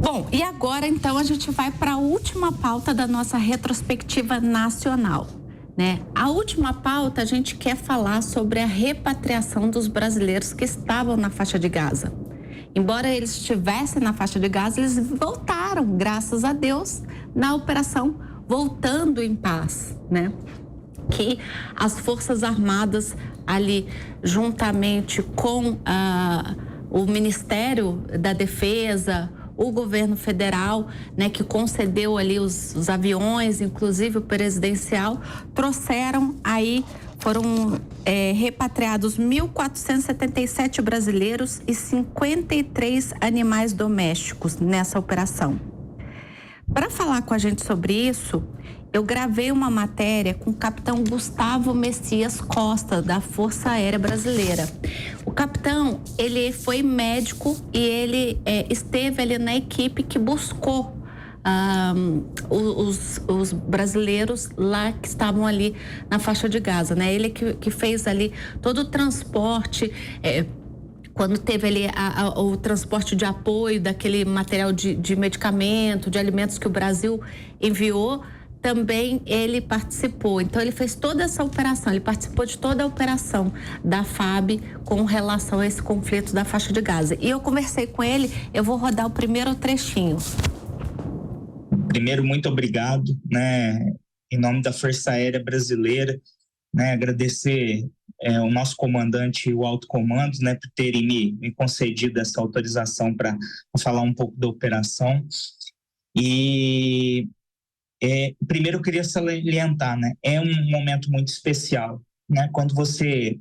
Bom, e agora então a gente vai para a última pauta da nossa retrospectiva nacional, né? A última pauta a gente quer falar sobre a repatriação dos brasileiros que estavam na faixa de Gaza. Embora eles estivessem na faixa de Gaza, eles voltaram, graças a Deus, na operação Voltando em Paz, né? Que as Forças Armadas ali, juntamente com o Ministério da Defesa, o governo federal, né, que concedeu ali os aviões, inclusive o presidencial, trouxeram aí, foram repatriados 1.477 brasileiros e 53 animais domésticos nessa operação. Para falar com a gente sobre isso, eu gravei uma matéria com o capitão Gustavo Messias Costa, da Força Aérea Brasileira. O capitão, ele foi médico e ele esteve ali na equipe que buscou os brasileiros lá que estavam ali na faixa de Gaza, né? Ele que fez ali todo o transporte, quando teve ali o transporte de apoio daquele material de medicamento, de alimentos que o Brasil enviou, também ele participou. Então ele fez toda essa operação, ele participou de toda a operação da FAB com relação a esse conflito da faixa de Gaza. E eu conversei com ele, eu vou rodar o primeiro trechinho. Primeiro, muito obrigado, né, em nome da Força Aérea Brasileira, né, agradecer o nosso comandante e o alto comando, né, por terem me concedido essa autorização para falar um pouco da operação. E primeiro eu queria salientar, né, é um momento muito especial, né, quando você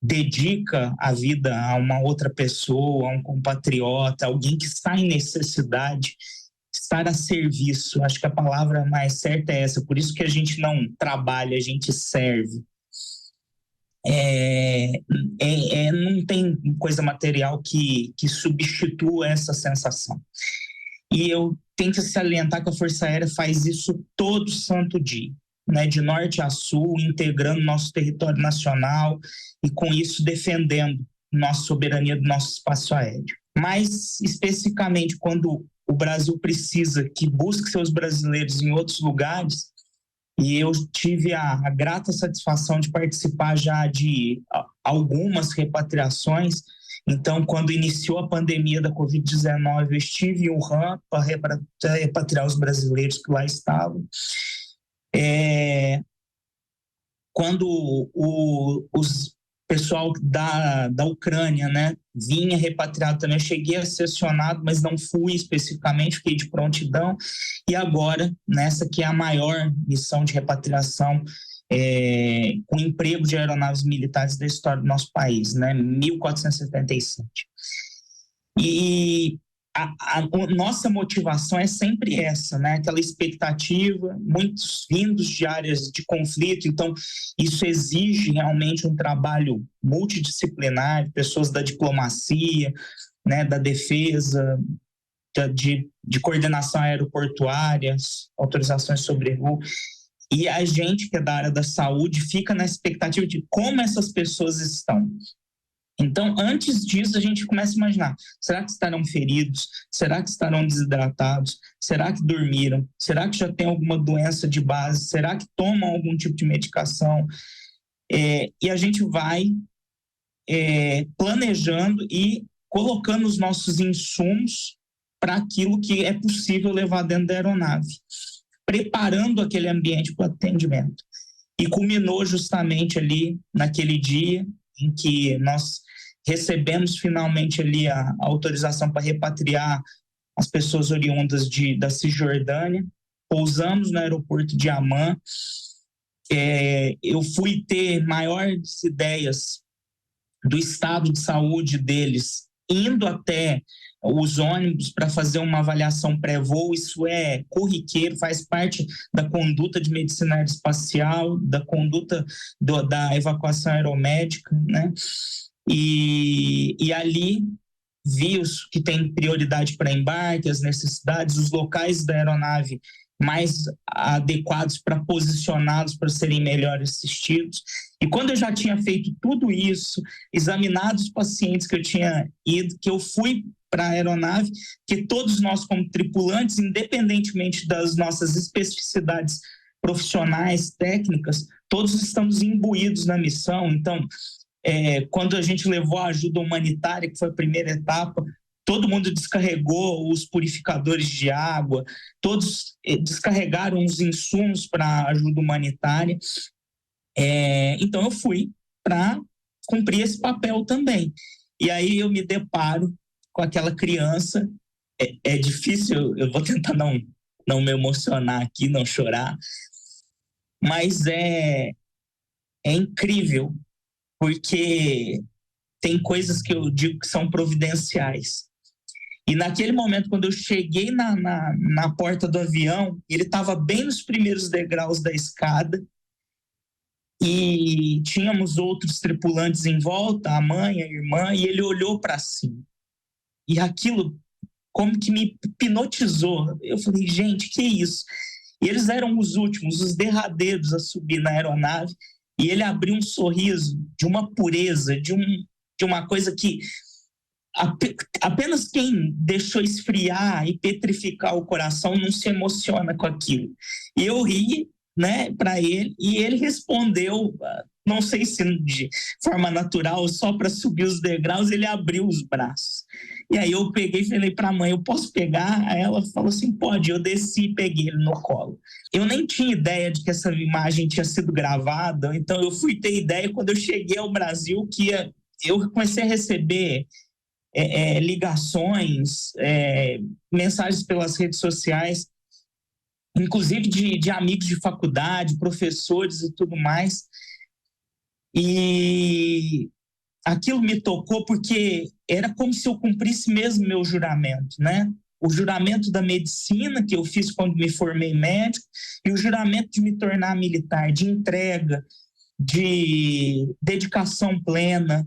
dedica a vida a uma outra pessoa, a um compatriota, alguém que está em necessidade, estar a serviço. Acho que a palavra mais certa é essa, por isso que a gente não trabalha, a gente serve. Não tem coisa material que substitua essa sensação. E eu tenho que salientar que a Força Aérea faz isso todo santo dia, né, de norte a sul, integrando nosso território nacional e com isso defendendo nossa soberania do nosso espaço aéreo. Mas especificamente quando o Brasil precisa que busque seus brasileiros em outros lugares, e eu tive a grata satisfação de participar já de algumas repatriações. Então, quando iniciou a pandemia da Covid-19, eu estive em Wuhan para repatriar os brasileiros que lá estavam. Quando os pessoal da Ucrânia, né, vinha repatriado também, eu cheguei a ser acionado, mas não fui especificamente, fiquei de prontidão. E agora, nessa que é a maior missão de repatriação com emprego de aeronaves militares da história do nosso país, né, 1477. E a nossa motivação é sempre essa, né? Aquela expectativa, muitos vindos de áreas de conflito, então isso exige realmente um trabalho multidisciplinar, pessoas da diplomacia, né, da defesa, de coordenação aeroportuária, autorizações sobre voo. E a gente que é da área da saúde fica na expectativa de como essas pessoas estão. Então, antes disso, a gente começa a imaginar, será que estarão feridos? Será que estarão desidratados? Será que dormiram? Será que já tem alguma doença de base? Será que tomam algum tipo de medicação? E a gente vai planejando e colocando os nossos insumos para aquilo que é possível levar dentro da aeronave, preparando aquele ambiente para o atendimento. E culminou justamente ali naquele dia em que nós recebemos finalmente ali a autorização para repatriar as pessoas oriundas da Cisjordânia. Pousamos no aeroporto de Amman. Eu fui ter maiores ideias do estado de saúde deles, indo até os ônibus para fazer uma avaliação pré-voo. Isso é corriqueiro, faz parte da conduta de medicina aeroespacial, da conduta da evacuação aeromédica, né? E ali vi os que têm prioridade para embarque, as necessidades, os locais da aeronave mais adequados para posicioná-los para serem melhor assistidos. E quando eu já tinha feito tudo isso, examinado os pacientes que eu tinha ido, que eu fui para a aeronave, que todos nós, como tripulantes, independentemente das nossas especificidades profissionais, técnicas, todos estamos imbuídos na missão. Então, quando a gente levou a ajuda humanitária, que foi a primeira etapa, todo mundo descarregou os purificadores de água, todos descarregaram os insumos para a ajuda humanitária. Então, eu fui para cumprir esse papel também. E aí eu me deparo com aquela criança. É difícil, eu vou tentar não me emocionar aqui, não chorar, mas é incrível, porque tem coisas que eu digo que são providenciais. E naquele momento, quando eu cheguei na porta do avião, ele estava bem nos primeiros degraus da escada, e tínhamos outros tripulantes em volta, a mãe, a irmã, e ele olhou para cima. E aquilo como que me hipnotizou. Eu falei, gente, que isso? E eles eram os últimos, os derradeiros a subir na aeronave, e ele abriu um sorriso de uma pureza, de uma coisa que apenas quem deixou esfriar e petrificar o coração não se emociona com aquilo. E eu ri, né, para ele, e ele respondeu, não sei se de forma natural, só para subir os degraus, ele abriu os braços. E aí eu peguei e falei para a mãe, eu posso pegar? Aí ela falou assim, pode. Eu desci e peguei ele no colo. Eu nem tinha ideia de que essa imagem tinha sido gravada, então eu fui ter ideia quando eu cheguei ao Brasil, que eu comecei a receber ligações, mensagens pelas redes sociais, inclusive de amigos de faculdade, professores e tudo mais. E aquilo me tocou porque era como se eu cumprisse mesmo meu juramento, né? O juramento da medicina que eu fiz quando me formei médico e o juramento de me tornar militar, de entrega, de dedicação plena,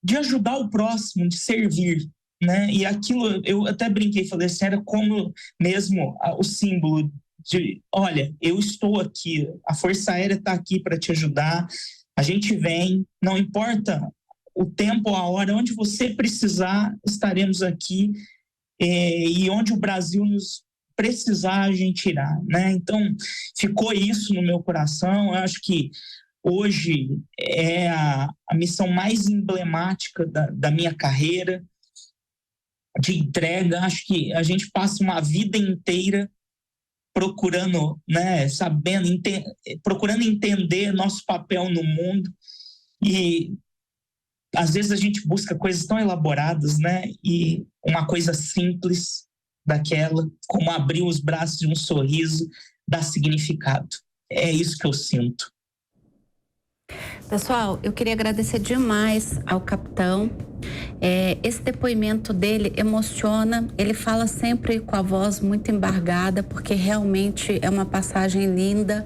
de ajudar o próximo, de servir, né? E aquilo, eu até brinquei, falei assim, era como mesmo o símbolo de, olha, eu estou aqui, a Força Aérea está aqui para te ajudar, a gente vem, não importa o tempo, a hora, onde você precisar, estaremos aqui, e onde o Brasil nos precisar, a gente irá, né? Então, ficou isso no meu coração. Eu acho que hoje é a missão mais emblemática da minha carreira de entrega. Acho que a gente passa uma vida inteira procurando, né, procurando entender nosso papel no mundo, e às vezes a gente busca coisas tão elaboradas, né, e uma coisa simples daquela, como abrir os braços de um sorriso, dá significado. É isso que eu sinto. Pessoal, eu queria agradecer demais ao capitão. Esse depoimento dele emociona, ele fala sempre com a voz muito embargada, porque realmente é uma passagem linda,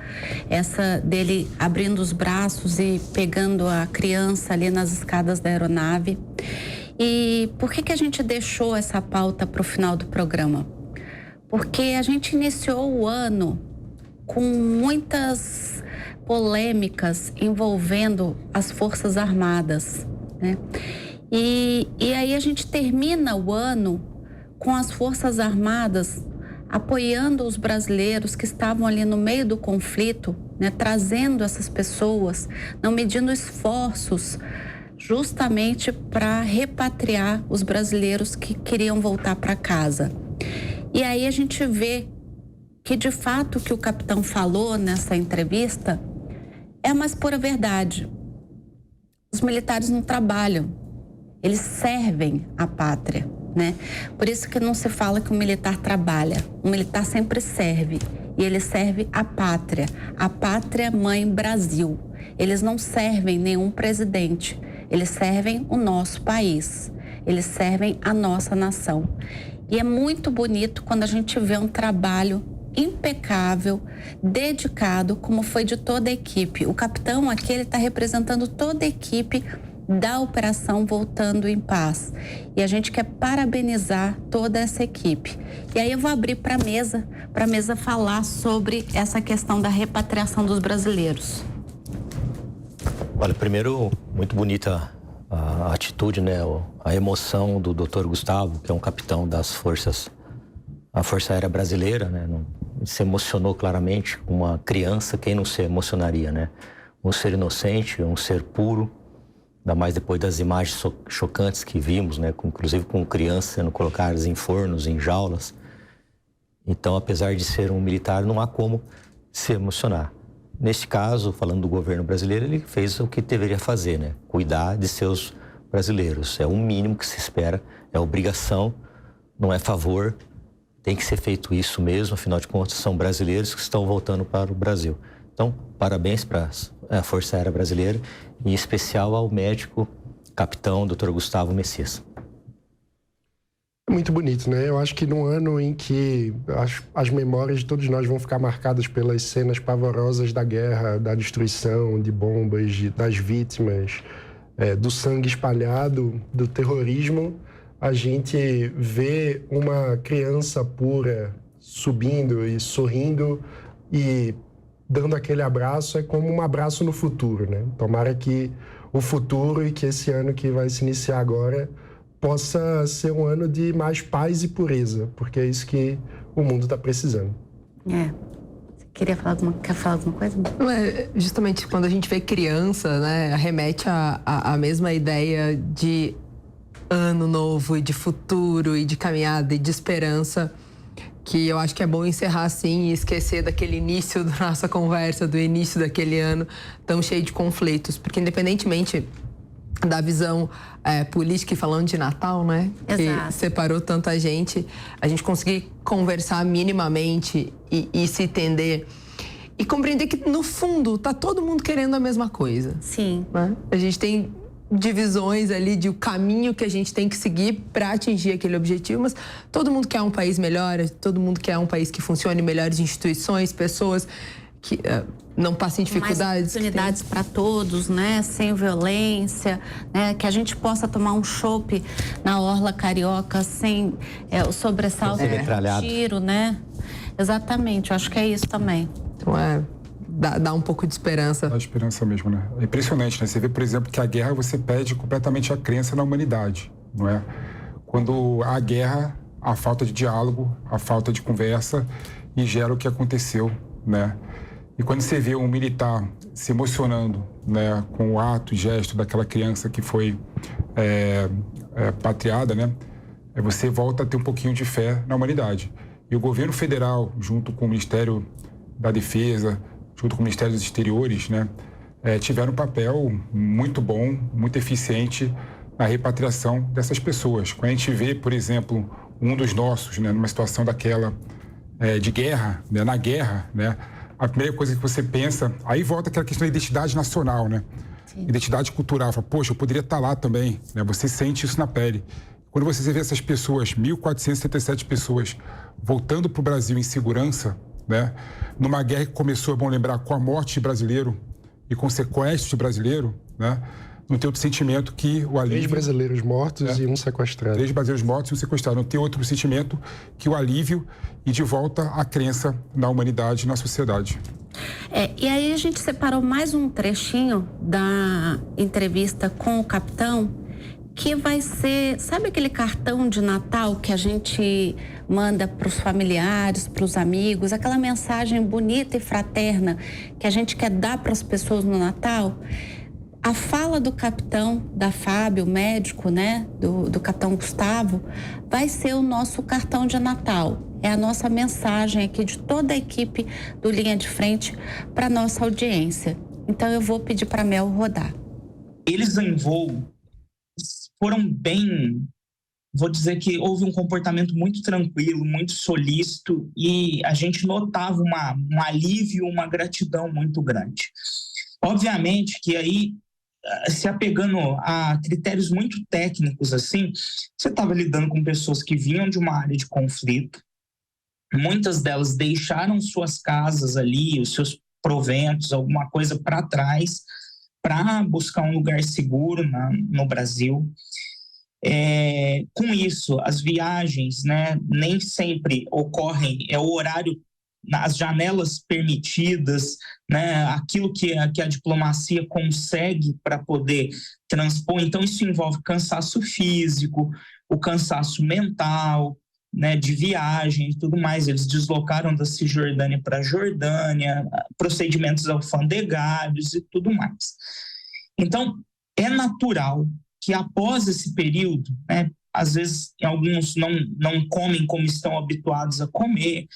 essa dele abrindo os braços e pegando a criança ali nas escadas da aeronave. E por que a gente deixou essa pauta para o final do programa? Porque a gente iniciou o ano com muitas polêmicas envolvendo as Forças Armadas, né? E aí a gente termina o ano com as Forças Armadas apoiando os brasileiros que estavam ali no meio do conflito, né? Trazendo essas pessoas, não medindo esforços justamente para repatriar os brasileiros que queriam voltar para casa. E aí a gente vê que, de fato, o que o capitão falou nessa entrevista é a mais pura verdade. Os militares não trabalham, eles servem a pátria, né? Por isso que não se fala que o militar trabalha. O militar sempre serve, e ele serve a pátria mãe Brasil. Eles não servem nenhum presidente, eles servem o nosso país, eles servem a nossa nação. E é muito bonito quando a gente vê um trabalho impecável, dedicado, como foi de toda a equipe. O capitão aqui, ele está representando toda a equipe da Operação Voltando em Paz. E a gente quer parabenizar toda essa equipe. E aí eu vou abrir para a mesa falar sobre essa questão da repatriação dos brasileiros. Olha, primeiro, muito bonita a atitude, né, a emoção do Dr. Gustavo, que é um capitão da Força Aérea Brasileira, né, se emocionou claramente com uma criança. Quem não se emocionaria, né? Um ser inocente, um ser puro, ainda mais depois das imagens chocantes que vimos, né, inclusive com crianças sendo colocadas em fornos, em jaulas. Então, apesar de ser um militar, não há como se emocionar. Neste caso, falando do governo brasileiro, ele fez o que deveria fazer, né? Cuidar de seus brasileiros. É o mínimo que se espera, é obrigação, não é favor. Tem que ser feito isso mesmo, afinal de contas, são brasileiros que estão voltando para o Brasil. Então, parabéns para a Força Aérea Brasileira, em especial ao médico capitão Dr. Gustavo Messias. Muito bonito, né? Eu acho que num ano em que as memórias de todos nós vão ficar marcadas pelas cenas pavorosas da guerra, da destruição, de bombas, das vítimas, do sangue espalhado, do terrorismo, a gente vê uma criança pura subindo e sorrindo e dando aquele abraço, é como um abraço no futuro, né? Tomara que o futuro e que esse ano que vai se iniciar agora possa ser um ano de mais paz e pureza, porque é isso que o mundo está precisando. Quer falar alguma coisa? Justamente quando a gente vê criança, né, remete à mesma ideia de ano novo e de futuro e de caminhada e de esperança, que eu acho que é bom encerrar assim e esquecer daquele início da nossa conversa, do início daquele ano tão cheio de conflitos, porque independentemente da visão política, e falando de Natal, né? Exato. Que separou tanta gente, a gente conseguir conversar minimamente e se entender e compreender que, no fundo, tá todo mundo querendo a mesma coisa. Sim. Né? A gente tem divisões ali de o caminho que a gente tem que seguir para atingir aquele objetivo, mas todo mundo quer um país melhor, todo mundo quer um país que funcione, melhores instituições, pessoas que não passem dificuldades. Mais oportunidades para todos, né? Sem violência, né? Que a gente possa tomar um chopp na orla carioca sem o sobressalto do tiro, né? Exatamente, eu acho que é isso também. Então dá um pouco de esperança. Dá esperança mesmo, né? É impressionante, né? Você vê, por exemplo, que a guerra você perde completamente a crença na humanidade, não é? Quando há guerra, a falta de diálogo, a falta de conversa e gera o que aconteceu, né? E quando você vê um militar se emocionando, né, com o ato e gesto daquela criança que foi patriada, né, você volta a ter um pouquinho de fé na humanidade. E o governo federal, junto com o Ministério da Defesa, junto com o Ministério dos Exteriores, né, tiveram um papel muito bom, muito eficiente na repatriação dessas pessoas. Quando a gente vê, por exemplo, um dos nossos, né, numa situação daquela de guerra, né, na guerra, né, a primeira coisa que você pensa, aí volta aquela questão da identidade nacional, né? Sim. Identidade cultural. Fala, poxa, eu poderia estar lá também, né? Você sente isso na pele. Quando você vê essas pessoas, 1.477 pessoas, voltando para o Brasil em segurança, né? Numa guerra que começou, é bom lembrar, com a morte de brasileiro e com sequestro de brasileiro, né? Não tem outro sentimento que o alívio... 3 brasileiros mortos e um sequestrado. 3 brasileiros mortos e um sequestrado. Não tem outro sentimento que o alívio e de volta a crença na humanidade e na sociedade. E aí a gente separou mais um trechinho da entrevista com o capitão, que vai ser, sabe aquele cartão de Natal que a gente manda para os familiares, para os amigos, aquela mensagem bonita e fraterna que a gente quer dar para as pessoas no Natal? A fala do capitão, da Fábio, médico, né, do capitão Gustavo, vai ser o nosso cartão de Natal. É a nossa mensagem aqui de toda a equipe do Linha de Frente para nossa audiência. Então eu vou pedir para a Mel rodar. Eles em voo foram bem... Vou dizer que houve um comportamento muito tranquilo, muito solícito, e a gente notava um alívio, uma gratidão muito grande. Obviamente que aí, se apegando a critérios muito técnicos assim, você estava lidando com pessoas que vinham de uma área de conflito, muitas delas deixaram suas casas ali, os seus proventos, alguma coisa para trás, para buscar um lugar seguro no Brasil. Com isso, as viagens, né, nem sempre ocorrem, o horário nas janelas permitidas, né, aquilo que a diplomacia consegue para poder transpor. Então, isso envolve cansaço físico, o cansaço mental, né, de viagem e tudo mais. Eles deslocaram da Cisjordânia para a Jordânia, procedimentos alfandegários e tudo mais. Então, é natural que após esse período, né, às vezes alguns não comem como estão habituados a comer,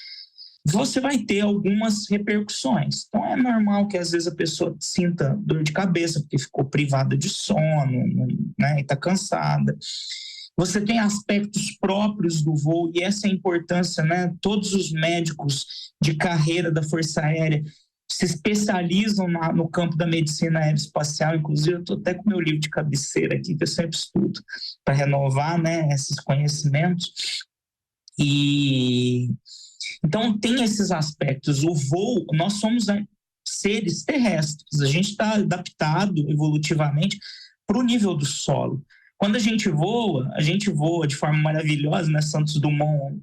você vai ter algumas repercussões. Então, é normal que às vezes a pessoa sinta dor de cabeça porque ficou privada de sono, né, e está cansada. Você tem aspectos próprios do voo, e essa é a importância, né? Todos os médicos de carreira da Força Aérea se especializam no campo da medicina aeroespacial. Inclusive, eu estou até com meu livro de cabeceira aqui, que eu sempre estudo, para renovar, né, esses conhecimentos. E então, tem esses aspectos. O voo, nós somos seres terrestres, a gente está adaptado evolutivamente para o nível do solo. Quando a gente voa de forma maravilhosa, né? Santos Dumont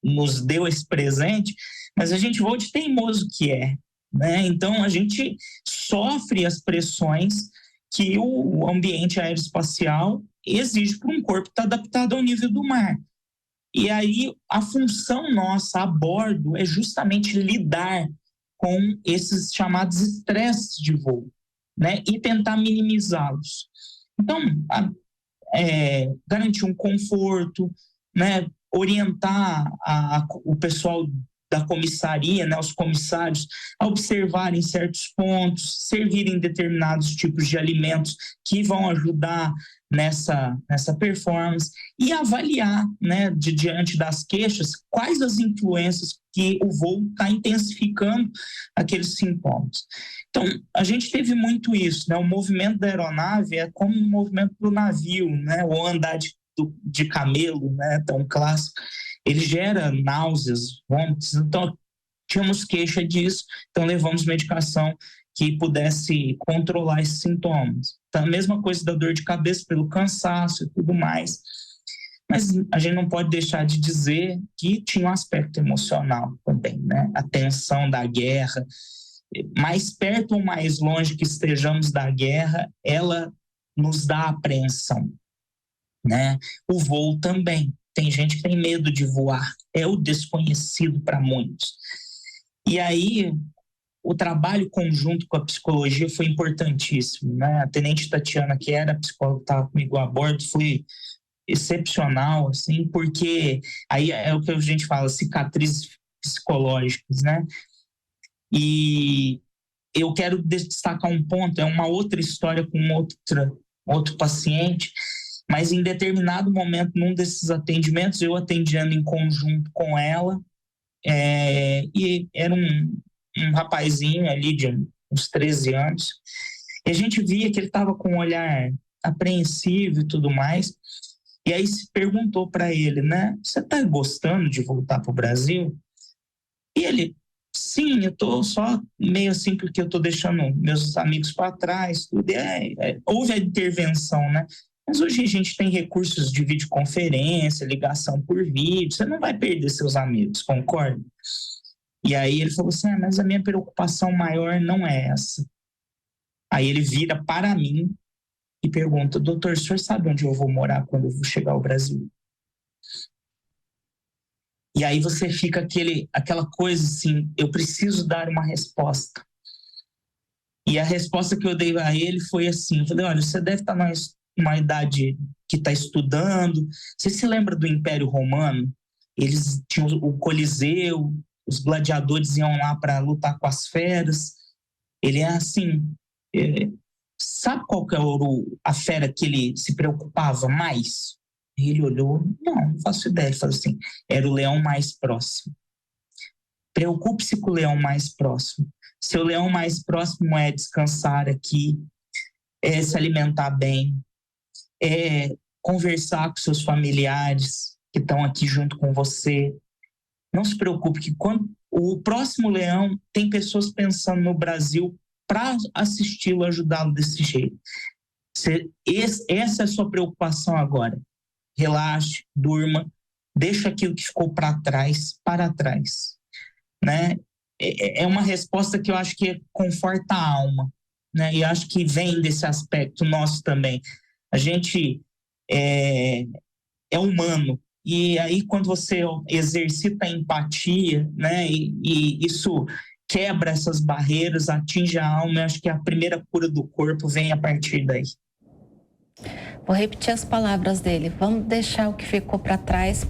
nos deu esse presente, mas a gente voa de teimoso que é, né? Então, a gente sofre as pressões que o ambiente aeroespacial exige para um corpo estar adaptado ao nível do mar. E aí, a função nossa a bordo é justamente lidar com esses chamados estresses de voo, né? E tentar minimizá-los. Então, garantir um conforto, né, orientar o pessoal da comissaria, né, os comissários, a observarem certos pontos, servirem determinados tipos de alimentos que vão ajudar nessa performance e avaliar, né, diante das queixas, quais as influências que o voo está intensificando aqueles sintomas. Então, a gente teve muito isso, né? O movimento da aeronave é como um movimento do navio, né? O andar de camelo, né? Tão clássico. Ele gera náuseas, vômitos. Então, tínhamos queixa disso, então levamos medicação que pudesse controlar esses sintomas. Então, a mesma coisa da dor de cabeça pelo cansaço e tudo mais. Mas a gente não pode deixar de dizer que tinha um aspecto emocional também, né? A tensão da guerra, mais perto ou mais longe que estejamos da guerra, ela nos dá apreensão, né? O voo também. Tem gente que tem medo de voar, é o desconhecido para muitos. E aí, o trabalho conjunto com a psicologia foi importantíssimo, né? A tenente Tatiana, que era psicóloga, que estava comigo a bordo, foi excepcional, assim, porque aí é o que a gente fala, cicatrizes psicológicas, né? E eu quero destacar um ponto, é uma outra história com outro paciente, mas em determinado momento, num desses atendimentos, eu atendendo em conjunto com ela, e era um rapazinho ali de uns 13 anos, e a gente via que ele estava com um olhar apreensivo e tudo mais, e aí se perguntou para ele, né, você está gostando de voltar para o Brasil? E ele, sim, eu estou só meio assim porque eu estou deixando meus amigos para trás, tudo. Houve a intervenção, né? Mas hoje a gente tem recursos de videoconferência, ligação por vídeo, você não vai perder seus amigos, concorda? E aí ele falou assim, mas a minha preocupação maior não é essa. Aí ele vira para mim e pergunta, doutor, o senhor sabe onde eu vou morar quando eu vou chegar ao Brasil? E aí você fica aquela coisa assim, eu preciso dar uma resposta. E a resposta que eu dei a ele foi assim, eu falei, olha, você deve estar numa idade que está estudando, você se lembra do Império Romano? Eles tinham o Coliseu, os gladiadores iam lá para lutar com as feras. Ele é assim, sabe qual que era a fera que ele se preocupava mais? Ele olhou, não faço ideia. Ele falou assim, era o leão mais próximo. Preocupe-se com o leão mais próximo. Seu leão mais próximo é descansar aqui, é se alimentar bem, é conversar com seus familiares que estão aqui junto com você. Não se preocupe que quando o próximo leão tem pessoas pensando no Brasil para assisti-lo, ajudá-lo desse jeito. Essa é a sua preocupação agora. Relaxe, durma, deixa aquilo que ficou para trás. né? É uma resposta que eu acho que conforta a alma, né? E acho que vem desse aspecto nosso também. A gente é humano. E aí, quando você exercita a empatia, né? E isso quebra essas barreiras, atinge a alma, eu acho que a primeira cura do corpo vem a partir daí. Vou repetir as palavras dele. Vamos deixar o que ficou para trás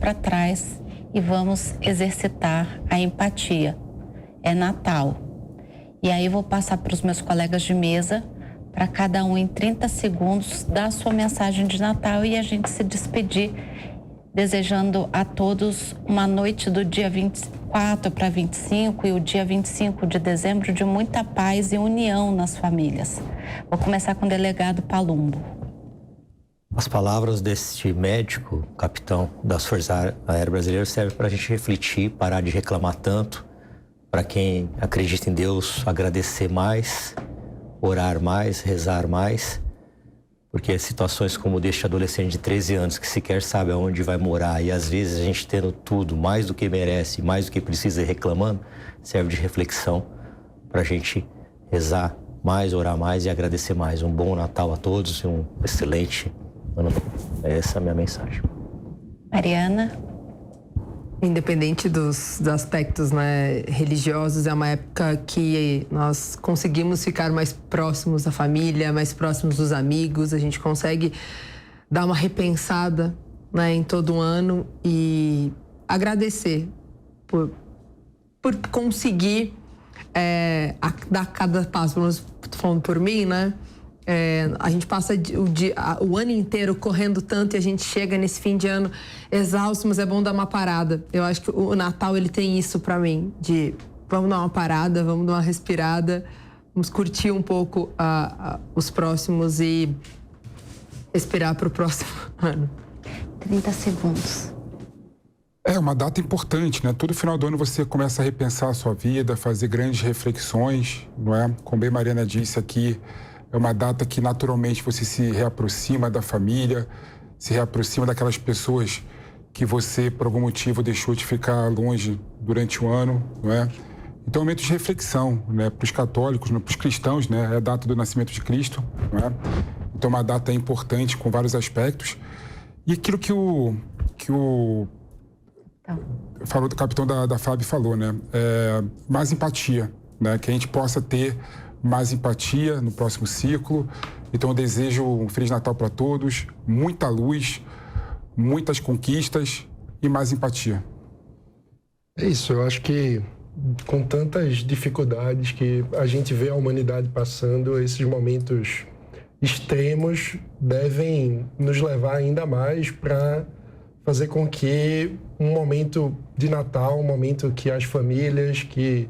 e vamos exercitar a empatia. É Natal. E aí vou passar para os meus colegas de mesa, para cada um em 30 segundos dar a sua mensagem de Natal e a gente se despedir, desejando a todos uma noite do dia 24 para 25 e o dia 25 de dezembro de muita paz e união nas famílias. Vou começar com o delegado Palumbo. As palavras deste médico, capitão das Forças Aéreas Brasileiras, servem para a gente refletir, parar de reclamar tanto, para quem acredita em Deus, agradecer mais, orar mais, rezar mais, porque situações como deste adolescente de 13 anos que sequer sabe aonde vai morar e às vezes a gente tendo tudo, mais do que merece, mais do que precisa e reclamando, serve de reflexão para a gente rezar mais, orar mais e agradecer mais. Um bom Natal a todos e um excelente ano novo. Essa é a minha mensagem. Mariana? Independente dos aspectos, né, religiosos, é uma época que nós conseguimos ficar mais próximos da família, mais próximos dos amigos, a gente consegue dar uma repensada, né, em todo o ano e agradecer por conseguir dar cada passo. Pelo menos falando por mim, né? A gente passa o ano inteiro correndo tanto e a gente chega nesse fim de ano exausto, mas é bom dar uma parada. Eu acho que o Natal, ele tem isso pra mim, de vamos dar uma parada, vamos dar uma respirada, vamos curtir um pouco os próximos e esperar pro próximo ano. 30 segundos. É uma data importante, né? Todo final do ano você começa a repensar a sua vida, fazer grandes reflexões, não é? Como bem Mariana disse aqui, é uma data que naturalmente você se reaproxima da família, se reaproxima daquelas pessoas que você, por algum motivo, deixou de ficar longe durante o ano, não é? Então é um momento de reflexão, né? Para os católicos, para os cristãos, né? É a data do nascimento de Cristo, não é? Então é uma data importante com vários aspectos. E aquilo que o falou do capitão da FAB falou, né? Mais empatia, né? Que a gente possa ter mais empatia no próximo ciclo. Então eu desejo um Feliz Natal para todos, muita luz, muitas conquistas e mais empatia. É isso, eu acho que com tantas dificuldades que a gente vê a humanidade passando, esses momentos extremos devem nos levar ainda mais para fazer com que um momento de Natal, um momento que as famílias, que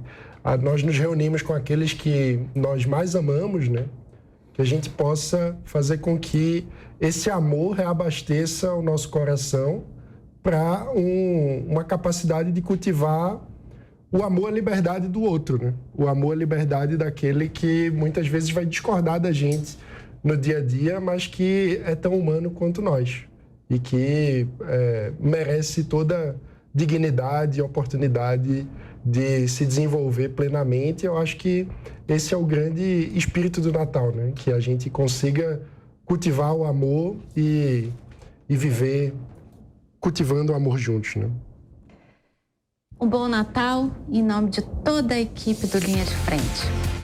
nós nos reunimos com aqueles que nós mais amamos, né? Que a gente possa fazer com que esse amor reabasteça o nosso coração para uma capacidade de cultivar o amor à liberdade do outro, né? O amor à liberdade daquele que muitas vezes vai discordar da gente no dia a dia, mas que é tão humano quanto nós e que merece toda dignidade e oportunidade de se desenvolver plenamente. Eu acho que esse é o grande espírito do Natal, né? Que a gente consiga cultivar o amor e viver cultivando o amor juntos, né? Um bom Natal em nome de toda a equipe do Linha de Frente.